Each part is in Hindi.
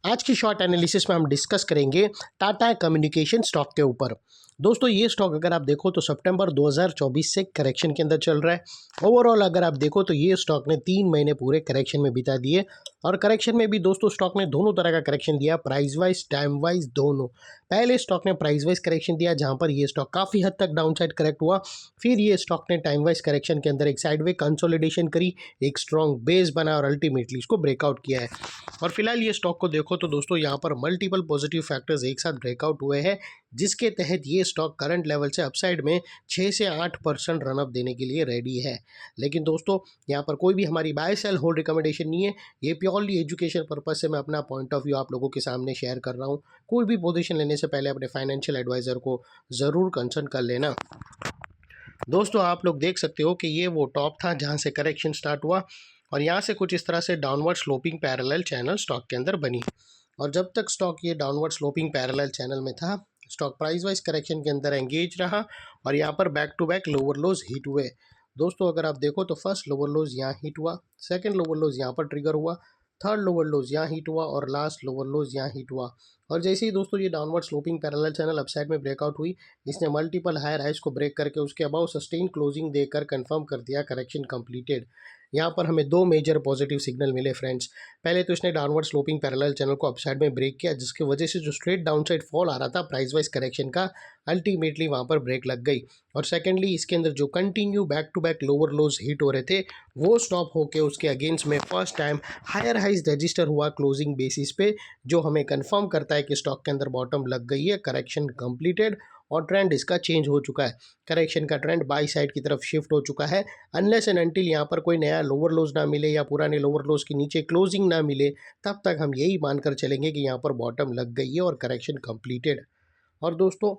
आज की शॉर्ट एनालिसिस में हम डिस्कस करेंगे टाटा कम्युनिकेशन स्टॉक के ऊपर। दोस्तों ये स्टॉक अगर आप देखो तो सितंबर 2024 से करेक्शन के अंदर चल रहा है। ओवरऑल अगर आप देखो तो ये स्टॉक ने 3 महीने पूरे करेक्शन में बिता दिए और करेक्शन में भी दोस्तों स्टॉक ने दोनों तरह का करेक्शन दिया, प्राइस वाइज टाइम वाइज दोनों। पहले स्टॉक ने प्राइस वाइज करेक्शन दिया जहां पर ये स्टॉक काफ़ी हद तक डाउन साइड करेक्ट हुआ। फिर ये स्टॉक ने टाइम वाइज करेक्शन के अंदर एक साइडवे कंसोलिडेशन करी, एक स्ट्रॉन्ग बेस बना और अल्टीमेटली इसको ब्रेकआउट किया है। और फिलहाल ये स्टॉक को देखो तो दोस्तों यहाँ पर मल्टीपल पॉजिटिव फैक्टर्स एक साथ ब्रेकआउट हुए हैं, जिसके तहत ये स्टॉक करंट लेवल से अपसाइड में 6 से 8% रनअप देने के लिए रेडी है। लेकिन दोस्तों यहाँ पर कोई भी हमारी बाय सेल होल्ड रिकमेंडेशन नहीं है, ये प्योरली एजुकेशन पर्पज से मैं अपना पॉइंट ऑफ व्यू आप लोगों के सामने शेयर कर रहा हूँ। कोई भी पोजीशन लेने से पहले अपने फाइनेंशियल एडवाइज़र को ज़रूर कंसल्ट कर लेना। दोस्तों आप लोग देख सकते हो कि ये वो टॉप था जहाँ से करेक्शन स्टार्ट हुआ और यहाँ से कुछ इस तरह से downward sloping parallel channel stock के अंदर बनी। और जब तक स्टॉक ये डाउनवर्ड स्लोपिंग पैरेलल चैनल में था, स्टॉक प्राइस वाइज करेक्शन के अंदर एंगेज रहा और यहाँ पर back to back lower lows hit हुए। दोस्तों अगर आप देखो तो फर्स्ट लोअर लोज यहाँ हिट हुआ, सेकंड लोअर लोज यहाँ पर ट्रिगर हुआ, थर्ड लोअर लोज यहाँ हिट हुआ और लास्ट लोअर लोज यहाँ हिट हुआ। और जैसे ही दोस्तों ये downward sloping parallel channel upside में ब्रेकआउट हुई, इसने मल्टीपल हायर हाइज को ब्रेक करके उसके अबाउ सस्टेन क्लोजिंग देकर कंफर्म कर दिया करेक्शन कंप्लीटेड। यहाँ पर हमें दो मेजर पॉजिटिव सिग्नल मिले फ्रेंड्स। पहले तो इसने डाउनवर्ड स्लोपिंग पैरेलल चैनल को अपसाइड में ब्रेक किया, जिसकी वजह से जो स्ट्रेट डाउनसाइड फॉल आ रहा था प्राइस वाइज करेक्शन का, अल्टीमेटली वहाँ पर ब्रेक लग गई। और सेकेंडली इसके अंदर जो continue back to back lower lows hit हो रहे थे वो स्टॉप होके उसके अगेंस्ट में first time higher highs register हुआ क्लोजिंग बेसिस पे, जो हमें कंफर्म करता है कि स्टॉक के अंदर बॉटम लग गई है, करेक्शन कंप्लीटेड और ट्रेंड इसका चेंज हो चुका है। करेक्शन का ट्रेंड बाई साइड की तरफ शिफ्ट हो चुका है। अनलेस एंड अनटिल यहाँ पर कोई नया लोअर लोज ना मिले या पुराने लोअर लोज के नीचे क्लोजिंग ना मिले, तब तक हम यही मानकर चलेंगे कि यहाँ पर बॉटम लग गई है और करेक्शन कंप्लीटेड। और दोस्तों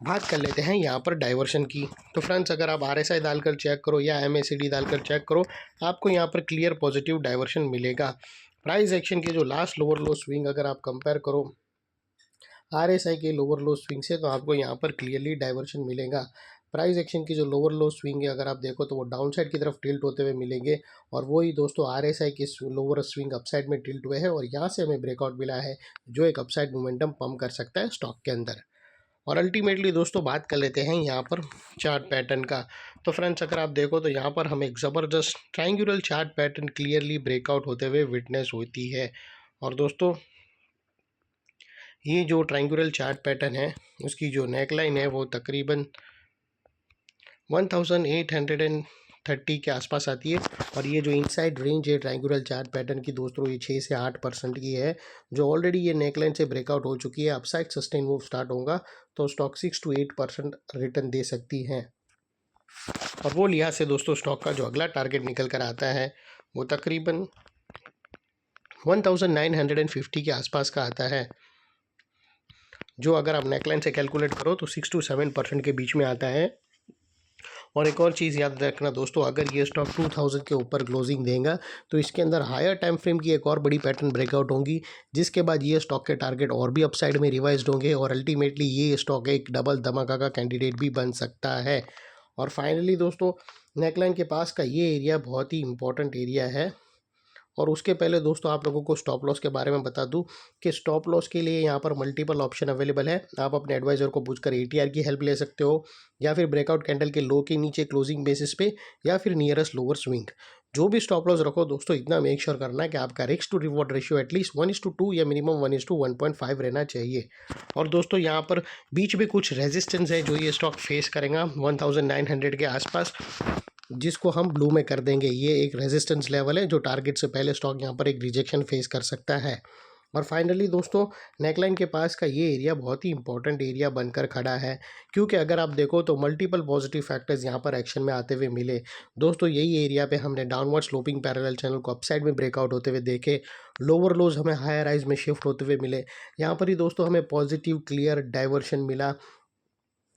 बात कर लेते हैं यहाँ पर डाइवर्शन की। तो फ्रेंड्स अगर आप RSI डालकर चेक करो या MACD डालकर चेक करो, आपको यहाँ पर क्लियर पॉजिटिव डाइवर्शन मिलेगा। प्राइस एक्शन की जो लास्ट लोअर लो स्विंग अगर आप कंपेयर करो RSI के लोअर लो स्विंग से, तो आपको यहाँ पर क्लियरली डाइवर्शन मिलेगा। प्राइस एक्शन की जो लोअर लो स्विंग है अगर आप देखो तो वो डाउन साइड की तरफ टिल्ट होते हुए मिलेंगे और वही दोस्तों RSI के लोअर स्विंग अपसाइड में टिल्ट हुए हैं और यहाँ से हमें ब्रेकआउट मिला है जो एक अपसाइड मोमेंटम पंप कर सकता है स्टॉक के अंदर। और अल्टीमेटली दोस्तों बात कर लेते हैं यहाँ पर चार्ट पैटर्न का। तो फ्रेंड्स अगर आप देखो तो यहाँ पर हमें एक ज़बरदस्त triangular chart pattern clearly breakout होते हुए विटनेस होती है। और दोस्तों ये जो ट्रायंगुलर चार्ट पैटर्न है उसकी जो नेकलाइन है वो तकरीबन 1830 के आसपास आती है और ये जो इनसाइड रेंज है ट्रायंगुलर चार्ट पैटर्न की दोस्तों ये 6 से 8% की है, जो ऑलरेडी ये नेकलाइन से ब्रेकआउट हो चुकी है। अपसाइड सस्टेन मूव स्टार्ट होगा तो स्टॉक 6 to 8% रिटर्न दे सकती है। और वो लिहाज से दोस्तों स्टॉक का जो अगला टारगेट निकल कर आता है वो तकरीबन 1950 के आसपास का आता है, जो अगर आप नेकलाइन से कैलकुलेट करो तो 6 to 7% के बीच में आता है। और एक और चीज़ याद रखना दोस्तों, अगर ये स्टॉक 2000 के ऊपर क्लोजिंग देगा तो इसके अंदर हायर टाइम फ्रेम की एक और बड़ी पैटर्न ब्रेकआउट होंगी, जिसके बाद ये स्टॉक के टारगेट और भी अपसाइड में रिवाइज्ड होंगे और अल्टीमेटली ये स्टॉक एक डबल धमाका का कैंडिडेट भी बन सकता है। और फाइनली दोस्तों नेकलाइन के पास का ये एरिया बहुत ही इंपॉर्टेंट एरिया है। और उसके पहले दोस्तों आप लोगों को स्टॉप लॉस के बारे में बता दूं कि स्टॉप लॉस के लिए यहाँ पर मल्टीपल ऑप्शन अवेलेबल है। आप अपने एडवाइज़र को पूछकर ATR की हेल्प ले सकते हो या फिर ब्रेकआउट कैंडल के लो के नीचे क्लोजिंग बेसिस पे या फिर नियरेस्ट लोअर स्विंग। जो भी स्टॉप लॉस रखो दोस्तों इतना मेक श्योर करना है कि आपका risk to reward ratio at least 1:2 या मिनिमम 1:1.5 रहना चाहिए। और दोस्तों यहाँ पर बीच में कुछ रेजिस्टेंस है जो ये स्टॉक फेस करेगा 1900 के आसपास, जिसको हम ब्लू में कर देंगे। ये एक रेजिस्टेंस लेवल है जो टारगेट से पहले स्टॉक यहाँ पर एक रिजेक्शन फेस कर सकता है। और फाइनली दोस्तों नेकलाइन के पास का ये एरिया बहुत ही इंपॉर्टेंट एरिया बनकर खड़ा है, क्योंकि अगर आप देखो तो मल्टीपल पॉजिटिव फैक्टर्स यहाँ पर एक्शन में आते हुए मिले। दोस्तों यही एरिया पे हमने डाउनवर्ड स्लोपिंग पैरेलल चैनल को अपसाइड में ब्रेकआउट होते हुए देखे, लोअर लोज हमें हायर राइज में शिफ्ट होते हुए मिले। यहाँ पर ही दोस्तों हमें पॉजिटिव क्लियर डाइवर्शन मिला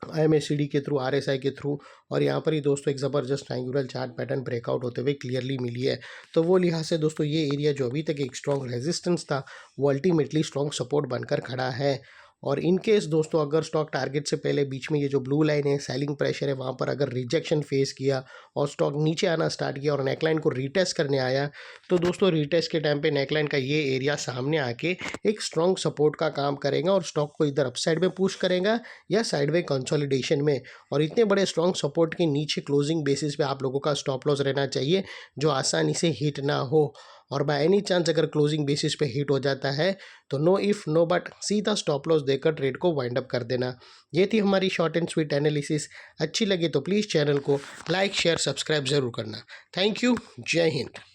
MACD के थ्रू, RSI के थ्रू, और यहाँ पर ही दोस्तों एक ज़बरदस्त ट्रायंगुलर चार्ट पैटर्न ब्रेकआउट होते हुए क्लियरली मिली है। तो वो लिहाज से दोस्तों ये एरिया जो अभी तक एक स्ट्रॉन्ग रेजिस्टेंस था वो अल्टीमेटली स्ट्रॉन्ग सपोर्ट बनकर खड़ा है। और इन केस दोस्तों अगर स्टॉक टारगेट से पहले बीच में ये जो ब्लू लाइन है सेलिंग प्रेशर है वहाँ पर अगर रिजेक्शन फेस किया और स्टॉक नीचे आना स्टार्ट किया और नेकलाइन को रीटेस्ट करने आया, तो दोस्तों रीटेस्ट के टाइम पे नेकलाइन का ये एरिया सामने आके एक स्ट्रॉन्ग सपोर्ट का काम करेगा और स्टॉक को इधर अपसाइड में पुश करेगा या साइडवे कंसोलिडेशन में। और इतने बड़े स्ट्रॉन्ग सपोर्ट के नीचे क्लोजिंग बेसिस पे आप लोगों का स्टॉप लॉस रहना चाहिए जो आसानी से हिट ना हो। और बाय एनी चांस अगर क्लोजिंग बेसिस पे हिट हो जाता है तो नो इफ़ नो बट सीधा स्टॉप लॉस देकर ट्रेड को वाइंड अप कर देना। ये थी हमारी शॉर्ट एंड स्वीट एनालिसिस। अच्छी लगे तो प्लीज़ चैनल को लाइक शेयर सब्सक्राइब ज़रूर करना। Thank you. जय हिंद।